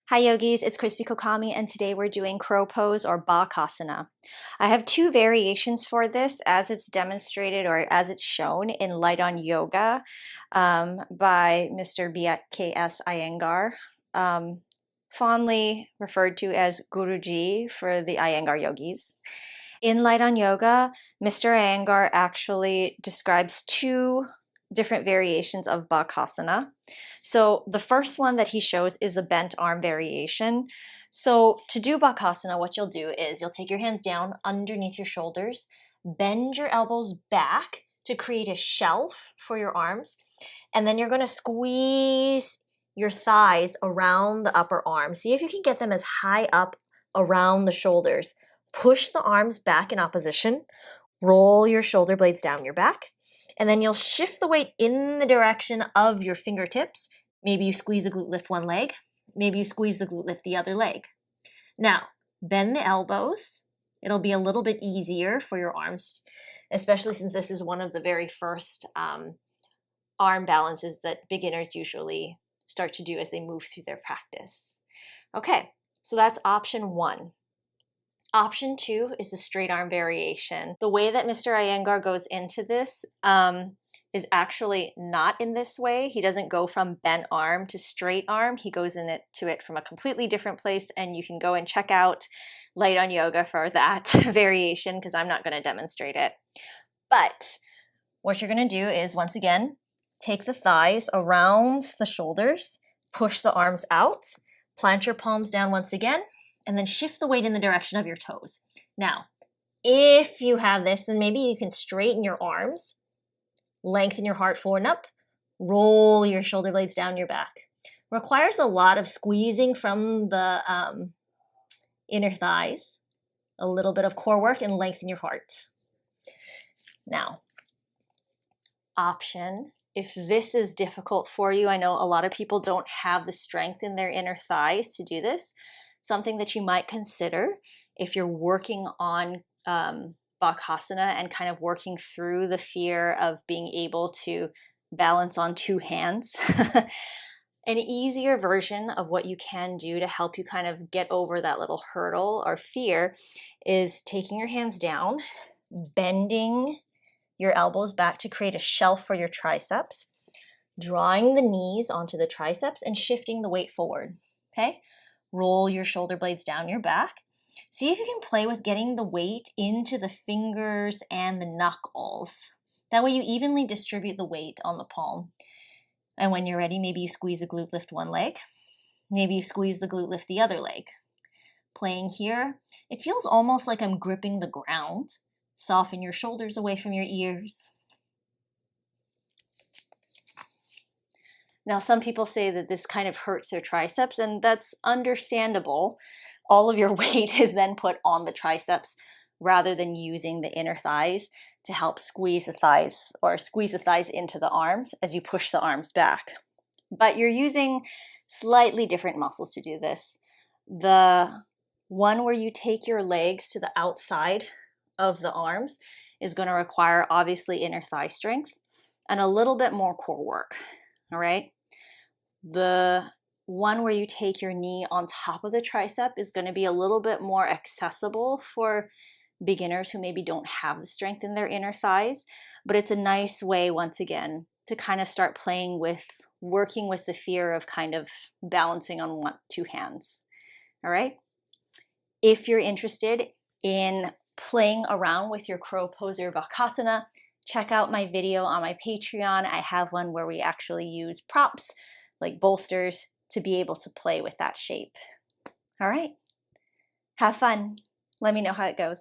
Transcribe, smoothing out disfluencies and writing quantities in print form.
Hi yogis, it's Christy Kokami and today we're doing Crow Pose or Bakasana. I have two variations for this as it's demonstrated or as it's shown in Light on Yoga by Mr. BKS Iyengar, fondly referred to as Guruji for the Iyengar yogis. In Light on Yoga, Mr. Iyengar actually describes two different variations of Bakasana. So the first one that he shows is the bent arm variation. So to do Bakasana, what you'll do is you'll take your hands down underneath your shoulders, bend your elbows back to create a shelf for your arms, and then you're going to squeeze your thighs around the upper arm. See if you can get them as high up around the shoulders. Push the arms back in opposition, roll your shoulder blades down your back, and then you'll shift the weight in the direction of your fingertips. Maybe you squeeze the glute lift one leg. Maybe you squeeze the glute lift the other leg. Now, bend the elbows. It'll be a little bit easier for your arms, especially since this is one of the very first arm balances that beginners usually start to do as they move through their practice. Okay, so that's option one. Option two is the straight arm variation. The way that Mr. Iyengar goes into this is actually not in this way. He doesn't go from bent arm to straight arm. He goes into it from a completely different place, and you can go and check out Light on Yoga for that variation because I'm not going to demonstrate it. But what you're going to do is, once again, take the thighs around the shoulders, push the arms out, plant your palms down once again, and then shift the weight in the direction of your toes. Now, if you have this, then maybe you can straighten your arms, lengthen your heart forward and up, roll your shoulder blades down your back. Requires a lot of squeezing from the inner thighs, a little bit of core work, and lengthen your heart. Now, option, if this is difficult for you, I know a lot of people don't have the strength in their inner thighs to do this. Something that you might consider if you're working on Bakasana and kind of working through the fear of being able to balance on two hands. An easier version of what you can do to help you kind of get over that little hurdle or fear is taking your hands down, bending your elbows back to create a shelf for your triceps, drawing the knees onto the triceps and shifting the weight forward, okay? Roll your shoulder blades down your back. See if you can play with getting the weight into the fingers and the knuckles. That way you evenly distribute the weight on the palm. And when you're ready, maybe you squeeze the glute lift one leg. Maybe you squeeze the glute lift the other leg. Playing here, it feels almost like I'm gripping the ground. Soften your shoulders away from your ears. Now, some people say that this kind of hurts their triceps, and that's understandable. All of your weight is then put on the triceps rather than using the inner thighs to help squeeze the thighs or squeeze the thighs into the arms as you push the arms back. But you're using slightly different muscles to do this. The one where you take your legs to the outside of the arms is going to require obviously inner thigh strength and a little bit more core work. All right. The one where you take your knee on top of the tricep is going to be a little bit more accessible for beginners who maybe don't have the strength in their inner thighs, but it's a nice way, once again, to kind of start playing with, working with the fear of kind of balancing on two hands. All right. If you're interested in playing around with your Crow Pose or Bakasana, check out my video on my Patreon. I have one where we actually use props like bolsters to be able to play with that shape. All right. Have fun. Let me know how it goes.